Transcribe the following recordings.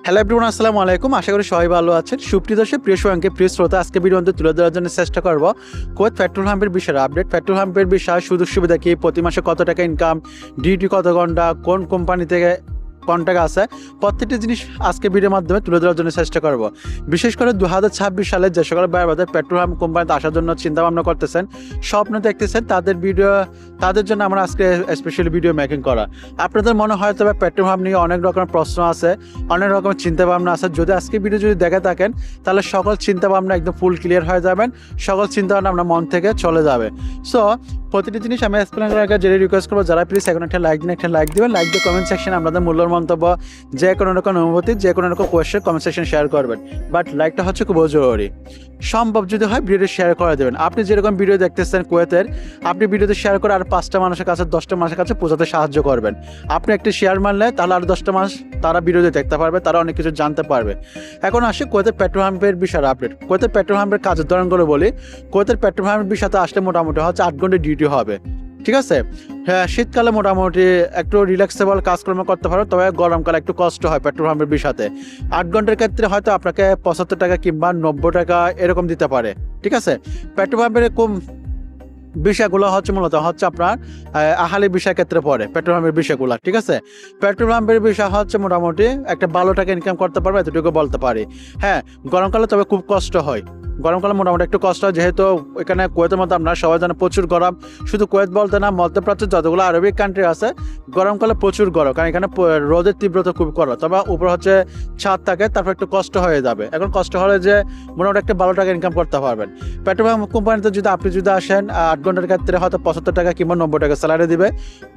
Hello everyone, আসসালামু আলাইকুম। আশা করি সবাই ভালো আছেন। সুপ্রিয় দর্শক, প্রিয় সবাইকে প্রিয় শ্রোতা, আজকে ভিডিওতে তুলে ধরার জন্য চেষ্টা করব কুয়েত পেট্রোল পাম্পের বিষয়ে আপডেট। পেট্রোল পাম্পের বিষয়ে সুযোগ সুবিধা কি, প্রতি মাসে কত টাকা ইনকাম, ডিউটি কত ঘন্টা, কোন কোম্পানি থেকে কন্ট্যাক্ট আছে, প্রত্যেকটি জিনিস আজকে ভিডিওর মাধ্যমে তুলে ধরার জন্য চেষ্টা করব। বিশেষ করে 2026 সালে যে সকল ব্যবসায়ী পেট্রোল পাম্প কোম্পানিতে আসার জন্য চিন্তা ভাবনা করতেছেন, স্বপ্ন দেখতেছেন, তাদের জন্য আমরা আজকে স্পেশালি ভিডিও মেকিং করা। আপনাদের মনে হয় তবে পেট্রোল পাম্প নিয়ে অনেক রকমের প্রশ্ন আছে, অনেক রকমের চিন্তা ভাবনা আছে। যদি আজকে ভিডিও যদি দেখে থাকেন, তাহলে সকল চিন্তা ভাবনা একদম ফুল ক্লিয়ার হয়ে যাবেন, সকল চিন্তা ভাবনা আপনার মন থেকে চলে যাবে। সো প্রতিটি জিনিস আমি এক্সপ্লেন করার আগে যেটা রিকোয়েস্ট করবো, যারা প্লিজ এখন একটা লাইক দিন, একটা লাইক দিবেন। লাইক দিয়ে কমেন্ট সেকশনে আপনাদের মূল্যর মন্তব্য, যে কোনো রকম অনুভূতি, যে কোনো রকম কোয়েশ্চেন কমেন্ট সেকশন শেয়ার করবেন। বাট লাইকটা হচ্ছে খুব জরুরি। সম্ভব যদি হয় ভিডিওটি শেয়ার করে দেবেন। আপনি যেরকম ভিডিও দেখতেছেন কুয়েতের, আপনি ভিডিওতে শেয়ার করে আর 5টা মানুষের কাছে, 10টা মানুষের কাছে পৌঁছাতে সাহায্য করবেন। আপনি একটি শেয়ার মারলে তাহলে আর 10টা মানুষ তারা ভিডিওতে দেখতে পারবে, তারা অনেক কিছু জানতে পারবে। এখন আসে কুয়েতের পেট্রোল পাম্পের বিষয়ে আপডেট। কুয়েতের পেট্রোল পাম্পের কাজের ধরনগুলো বলি। কুয়েতের পেট্রোল পাম্পের বিষয়তে আসলে মোটামুটি হচ্ছে 8 ঘন্টা ডিউটি হবে, ঠিক আছে। হ্যাঁ, শীতকালে মোটামুটি একটু রিল্যাক্সেবল কাজকর্ম করতে পারো, তবে গরমকালে একটু কষ্ট হয় পেট্রোল পাম্পের বিষয়তে। 8 ঘন্টার ক্ষেত্রে হয়তো আপনাকে 75 টাকা কিংবা 90 টাকা এরকম দিতে পারে, ঠিক আছে। পেট্রোল পাম্পের কম বিষয়গুলো হচ্ছে মূলত হচ্ছে আপনার আহালি বিষয় ক্ষেত্রে পড়ে পেট্রোল পাম্পের বিষয়গুলো, ঠিক আছে। পেট্রোল পাম্পের বিষয় হচ্ছে মোটামুটি একটা ভালো টাকা ইনকাম করতে পারবে, এতটুকু বলতে পারি। হ্যাঁ, গরমকালে তবে খুব কষ্ট হয়, গরমকালে মোটামুটি একটু কষ্ট হয়, যেহেতু এখানে কুয়েতের মধ্যে আপনারা সবাই জানেন প্রচুর গরম। শুধু কুয়েত বলতে না, মধ্যপ্রাচ্যের যতগুলো আরবিক কান্ট্রি আছে গরমকালে প্রচুর গরম, কারণ এখানে রোদের তীব্রতা খুব কম। তবে উপর হচ্ছে ছাদ থাকে, তারপর একটু কষ্ট হয়ে যাবে। এখন কষ্ট হলে যে মোটামুটি একটা ভালো টাকা ইনকাম করতে পারবেন। পেট্রোল পাম্প কোম্পানিতে যদি আপনি আসেন 8 ঘন্টার ক্ষেত্রে হয়তো 75 টাকা কিংবা 90 টাকা স্যালারি দিবে।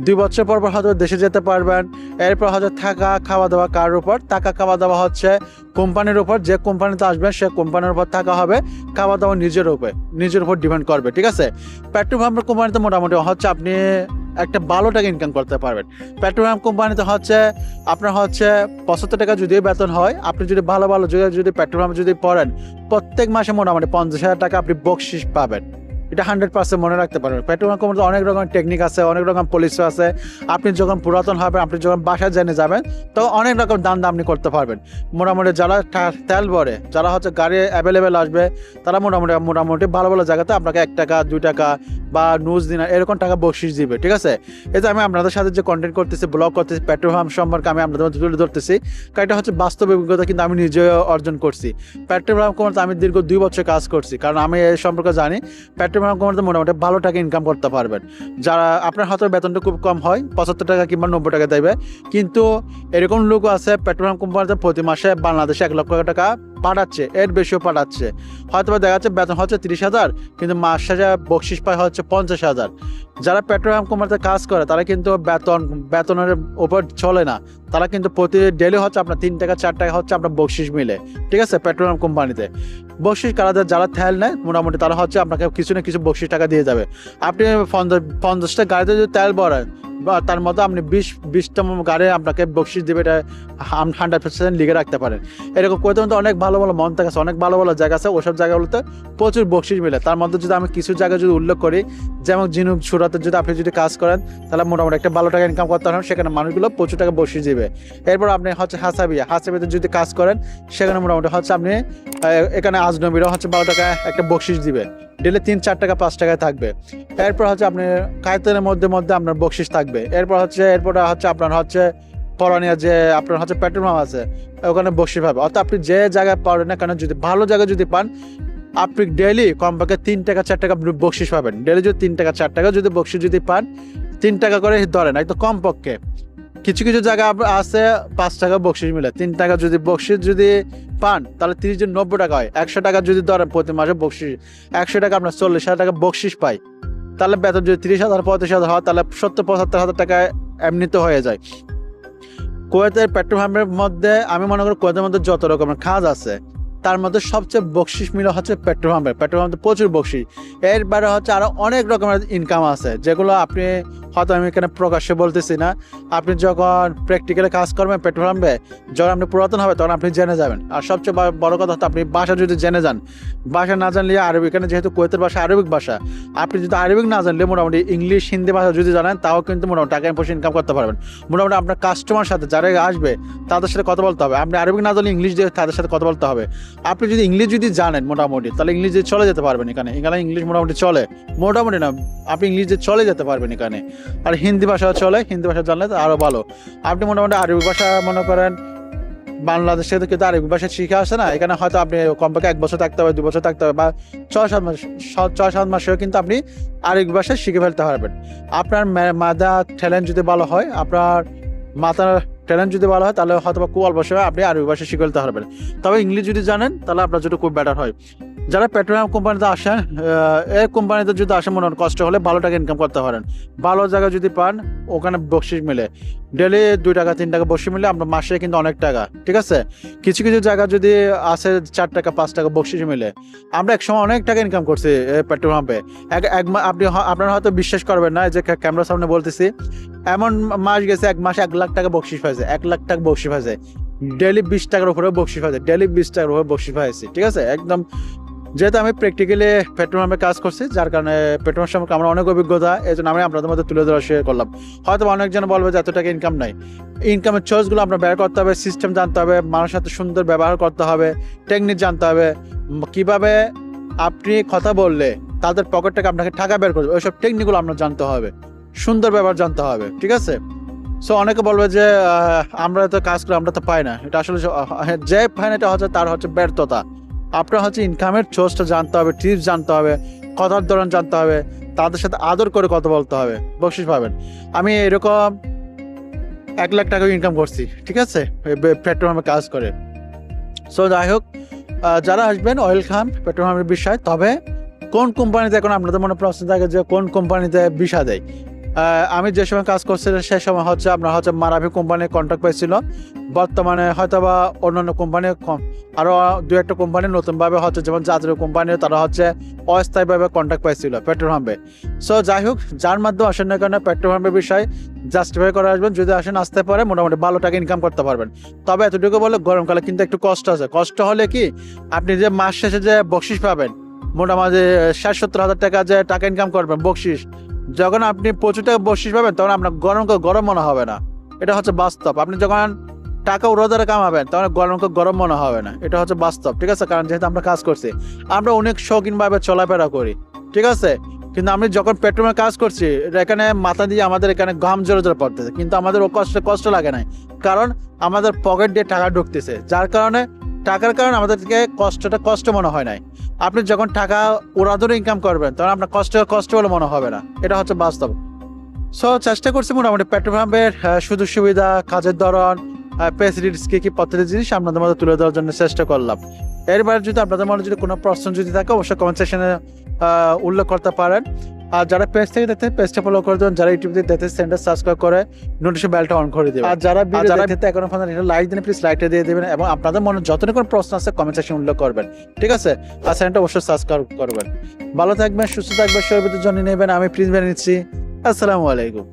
2 বছর পর হয়তো দেশে যেতে পারবেন। এরপর হয়তো থাকা খাওয়া দাওয়া কার উপর? টাকা খাওয়া দাওয়া হচ্ছে কোম্পানির উপর, যে কোম্পানিতে আসবেন সে কোম্পানির উপর থাকা হবে, খাওয়া দাওয়া নিজের উপর ডিপেন্ড করবে, ঠিক আছে। পেট্রোল পাম্পের কোম্পানিতে মোটামুটি হচ্ছে আপনি একটা ভালো টাকা ইনকাম করতে পারবেন। পেট্রোল পাম্প কোম্পানিতে হচ্ছে আপনার হচ্ছে 75 টাকা যদি বেতন হয়, আপনি যদি ভালো ভালো জায়গায় যদি পেট্রোল পাম্পে যদি পড়েন, প্রত্যেক মাসে মোটামুটি 50,000 টাকা আপনি বকশিস পাবেন। এটা 100% মনে রাখতে পারবেন। পেট্রোল পাম্প কোম্পানিতে অনেক রকম টেকনিক আছে, অনেক রকম পলিসি আছে। আপনি যখন পুরাতন হবেন, আপনি যখন বাসায় জেনে যাবেন, তখন অনেক রকম দাম আপনি করতে পারবেন। মোটামুটি যারা তেল ভরে, যারা হচ্ছে গাড়ি অ্যাভেলেবেল আসবে, তারা মোটামুটি ভালো ভালো জায়গাতে আপনাকে 1 টাকা 2 টাকা বা নুজ দিনার এরকম টাকা বকশিস দিবে, ঠিক আছে। এই যে আমি আপনাদের সাথে যে কন্টেন্ট করতেছি, ব্লগ করতেছি, পেট্রোল পাম্প সম্পর্কে আমি আপনাদের মধ্যে তুলে ধরতেছি, কারণ এটা হচ্ছে বাস্তব অভিজ্ঞতা, কিন্তু আমি নিজে অর্জন করছি। পেট্রোল পাম্প কোম্পানিতে আমি দীর্ঘ 2 বছর কাজ করছি, কারণ আমি এই সম্পর্কে জানি। পেট্রোল পাম্প কোম্পানিতে মোটামুটি ভালো টাকা ইনকাম করতে পারবেন। যারা আপনার হয়তো বেতনটা খুব কম হয়, 75 টাকা কিংবা 90 টাকা দেবে, কিন্তু এরকম লোক আছে পেট্রোল পাম্প কোম্পানিতে প্রতি মাসে বাংলাদেশে 1 লক্ষ টাকা পাঠাচ্ছে, এর বেশিও পাঠাচ্ছে। হয়তো দেখা যাচ্ছে বেতন হচ্ছে 30,000, কিন্তু মাস শেষে বকশিস পায় হচ্ছে 50,000। যারা পেট্রোল পাম্প কোম্পানিতে কাজ করে তারা কিন্তু বেতনের উপর চলে না, তারা কিন্তু প্রতি ডেলি হচ্ছে আপনার 3 টাকা 4 টাকা হচ্ছে আপনার বকশিস মিলে, ঠিক আছে। পেট্রোল পাম্প কোম্পানিতে বকশিস কারাদের যারা তেল নেয় মোটামুটি তারা হচ্ছে আপনাকে কিছু না কিছু বকশিস টাকা দিয়ে যাবে। আপনি 50টা গাড়িতে যদি তেল ভরেন, বা তার মধ্যে আপনি 20টা গাড়ি আপনাকে বকশিস দেবে, এটা 100% লিখে রাখতে পারেন। এরকম করতে মধ্যে অনেক ভালো ভালো মন্ত্রক আছে, অনেক ভালো ভালো জায়গা আছে, ওসব জায়গাগুলোতে প্রচুর বকশিস মিলে। তার মধ্যে যদি আমি কিছু জায়গা যদি উল্লেখ করি, যেমন জিনুক সুরাতে যদি আপনি যদি কাজ করেন, তাহলে মোটামুটি একটা ভালো টাকা ইনকাম করতে পারেন, সেখানে মানুষগুলো প্রচুর টাকা বকশিস দিবে। এরপর আপনি হচ্ছে হাসাবিয়াতে যদি কাজ করেন, সেখানে মোটামুটি হচ্ছে আপনি এখানে আজনবীরা হচ্ছে 12 টাকা একটা বকশিস দিবে, ডেলি 3 4 টাকা 5 টাকায় থাকবে। এরপর হচ্ছে আপনি কায়তেনের মধ্যে আপনার বকশিস থাকবে। এরপর হচ্ছে আপনার হচ্ছে পরানিয়া যে আপনার হচ্ছে পেট্রোল পাম্প আছে, ওখানে বকশিস পাবে। অর্থাৎ আপনি যে জায়গায় পড়েন না কেন, যদি ভালো জায়গায় যদি পান, আপনি ডেলি কমপক্ষে 3 টাকা 4 টাকা বকশিস পাবেন। ডেলি যদি 3 টাকা 4 টাকা যদি বকশিস যদি পান, 3 টাকা করে ধরেন একদম কমপক্ষে। কিছু কিছু জায়গা আছে 5 টাকা বকশিস মিলে। 3 টাকা যদি বকশিস যদি পান, তাহলে 30 জন 90 টাকা হয়। 100 টাকা যদি ধরেন প্রতি মাসে বকশিস, 100 টাকা আপনার 40,000 টাকা বকশিস পাই, তাহলে বেতন যদি 30,000 35,000 হয়, তাহলে 70-75,000 টাকা এমনিতে হয়ে যায়। কুয়েতের পেট্রোল পাম্পের মধ্যে আমি মনে করি কুয়েতের মধ্যে যত রকমের কাজ আছে, তার মধ্যে সবচেয়ে বকশিস মিলে হচ্ছে পেট্রোল পাম্পে প্রচুর বকশিস। এর বাইরে হচ্ছে আরো অনেক রকমের ইনকাম আছে, যেগুলো আপনি হয়তো আমি এখানে প্রকাশ্যে বলতেছি না। আপনি যখন প্র্যাকটিক্যালে কাজ করবেন পেট্রোল পাম্পে, যখন আপনি পুরাতন হবে তখন আপনি জেনে যাবেন। আর সবচেয়ে বড় কথা হচ্ছে আপনি ভাষা যদি জেনে যান, ভাষা না জানলে আরবি, এখানে যেহেতু কুয়েতের ভাষা আরবিক ভাষা, আপনি যদি আরবিক না জানলে মোটামুটি ইংলিশ হিন্দি ভাষা যদি জানেন তাও কিন্তু মোটামুটি টাকা পয়সা ইনকাম করতে পারবেন। মোটামুটি আপনার কাস্টমার সাথে যারা আসবে তাদের সাথে কথা বলতে হবে। আপনি আরবিক না জানলে ইংলিশ দিয়ে তাদের সাথে কথা বলতে হবে। আপনি যদি ইংলিশ যদি জানেন মোটামুটি, তাহলে ইংলিশ দিয়ে চলে যেতে পারবেন এখানে। এখানে ইংলিশ মোটামুটি চলে, মোটামুটি না, আপনি ইংলিশ দিয়ে চলে যেতে পারবেন এখানে। আর হিন্দি ভাষা চলে, হিন্দি ভাষা জানলে তো আরও ভালো। আপনি মোটামুটি আরবি ভাষা মনে করেন বাংলাদেশে তো কিন্তু আরবি ভাষা শিখে আসে না, এখানে হয়তো আপনি কমপক্ষে 1 বছর থাকতে হবে, 2 বছর থাকতে হবে, বা 6-7 মাসেও কিন্তু আপনি আরবি ভাষা শিখে ফেলতে পারবেন। আপনার মাথা ট্যালেন্ট যদি ভালো হয়, আপনার মাথার ট্যালেন্ট যদি ভালো হয়, তাহলে হয়তো খুব অল্প সময় আপনি আরবি ভাষা শিখে ফেলতে পারবেন। তবে ইংলিশ যদি জানেন তাহলে আপনার জন্য খুব বেটার হয়। যারা পেট্রোলিয়াম কোম্পানিতে আসেন, এই কোম্পানিতে যদি আসেন মনে কষ্ট হলে ভালো টাকা ইনকাম করতে পারেন। ভালো জায়গা যদি পান, ওখানে বকশিস মিলে ডেলি 2 টাকা 3 টাকা বকশিস মিলে আপনার মাসে কিন্তু অনেক টাকা, ঠিক আছে। কিছু কিছু জায়গা যদি আসে 4 টাকা 5 টাকা বকশিস মিলে, আমরা একসময় অনেক টাকা ইনকাম করছি পেট্রোল পাম্পে। আপনি আপনারা হয়তো বিশ্বাস করবেন না, যে ক্যামেরার সামনে বলতেছি, এমন মাস গেছে 1 মাসে 1 লাখ টাকা বকশিস পাইছে, 1 লাখ টাকা বকশিস পাইছে। ডেলি 20 টাকার উপরে বকশিস পাইছে, ডেলি 20 টাকার উপরে বকশিস পাইছি, ঠিক আছে একদম। যেহেতু আমি প্র্যাকটিক্যালি পেট্রোল পাম্পে কাজ করছি, যার কারণে পেট্রোল সম্পর্কে আমার অনেক অভিজ্ঞতা, এই জন্য আমি আপনাদের মধ্যে তুলে ধরা শেয়ার করলাম। হয়তো অনেকজন বলবে যে এত টাকা ইনকাম নাই। ইনকামের সোর্সগুলো আপনার বের করতে হবে, সিস্টেম জানতে হবে, মানুষের সাথে সুন্দর ব্যবহার করতে হবে, টেকনিক জানতে হবে, কিভাবে আপনি কথা বললে তাদের পকেট থেকে আপনাকে টাকা বের করবে, ওইসব টেকনিকগুলো আপনার জানতে হবে, সুন্দর ব্যবহার জানতে হবে, ঠিক আছে। সো অনেকে বলবে যে আমরা তো কাজ করি, আমরা তো পাই না। এটা আসলে যে পায় না এটা হচ্ছে তার হচ্ছে ব্যর্থতা। আপনার হচ্ছে ইনকামের সোর্সটা জানতে হবে, টিপস জানতে হবে, কথার ধরন জানতে হবে, তাদের সাথে আদর করে কথা বলতে হবে, বকশিস পাবেন। আমি এরকম 1 লাখ টাকা ইনকাম করছি, ঠিক আছে, পেট্রোল পাম্পে কাজ করে। সো যাই হোক, যারা আসবেন ওয়েলকাম পেট্রোল পাম্পের বিষয়। তবে কোন কোম্পানিতে, এখন আপনাদের মনে প্রশ্ন থাকে যে কোন কোম্পানিতে ভিসা দেয়। আমি যে সময় কাজ করছিলাম সেই সময় হচ্ছে আপনার হচ্ছে মারাভি কোম্পানির কন্ট্রাক্ট পাইছিল। বর্তমানে হয়তো বা অন্যান্য কোম্পানি আরও 2-1টা কোম্পানি নতুনভাবে হচ্ছে, যেমন জাতীয় কোম্পানি, তারা হচ্ছে অস্থায়ীভাবে কন্ট্রাক্ট পাইছিল পেট্রোল পাম্পে। সো যাই হোক, যার মাধ্যমে আসেন না কেন পেট্রোল পাম্পের বিষয় জাস্টিফাই করে আসবেন। যদি আসেন, আসতে পারে মোটামুটি ভালো টাকা ইনকাম করতে পারবেন। তবে এতটুকু বলে গরমকালে কিন্তু একটু কষ্ট আছে। কষ্ট হলে কি, আপনি যে মাস শেষে যে বকশিস পাবেন মোটামুটি 60-70 হাজার টাকা যে টাকা ইনকাম করবেন বকশিস, যখন আপনি প্রচুর টাকা বকশিস পাবেন তখন আপনার গরম মনে হবে না। এটা হচ্ছে বাস্তব। আপনি যখন টাকা উড়াদারে কামাবেন তখন গরম মনে হবে না, এটা হচ্ছে বাস্তব, ঠিক আছে। কারণ যেহেতু আমরা কাজ করছি, আমরা অনেক শৌখিনভাবে চলাফেরা করি, ঠিক আছে। কিন্তু আমি যখন পেট্রোলে কাজ করছি, এখানে মাথা দিয়ে আমাদের এখানে ঘাম জোরে জোরে পড়তেছে, কিন্তু আমাদের ও কষ্ট লাগে না, কারণ আমাদের পকেট দিয়ে টাকা ঢুকতেছে, যার কারণে টাকার কারণে আমাদেরকে কষ্টটা কষ্ট মনে হয় নাই। আপনি যখন টাকা উড়াধরে ইনকাম করবেন তখন আপনার কষ্ট বলে মনে হবে না, এটা হচ্ছে বাস্তব। সো চেষ্টা করছি মোটামুটি পেট্রোল পাম্পের সুযোগ সুবিধা, কাজের ধরন, ফ্যাসিলিটিস কি প্রত্যেকটা জিনিস আপনাদের মধ্যে তুলে দেওয়ার জন্য চেষ্টা করলাম। এরপরে যদি আপনাদের মনে যদি কোনো প্রশ্ন যদি থাকে, অবশ্যই কমেন্ট সেকশনে উল্লেখ করতে পারেন। আর যারা পেজ থেকে দেখতে, পেজটা ফলো করে দেবেন। যারা ইউটিউব থেকে দেখতে, চ্যানেলটা সাবস্ক্রাইব করে নোটিফিকেশন বেলটা অন করে দেবেন। আর যারা দেখতে এখনো পর্যন্ত লাইক দেন, প্লিজ লাইকটা দিয়ে দেবেন, এবং আপনাদের মনে যতটা কোনো প্রশ্ন আছে কমেন্ট সেকশনে উল্লেখ করবেন, ঠিক আছে। আর চ্যানেলটা অবশ্যই সাবস্ক্রাইব করবেন। ভালো থাকবেন, সুস্থ থাকবেন, সর্বদের জন্য নেবেন। আমি প্রিন্স বের নিচ্ছি। আসসালামু আলাইকুম।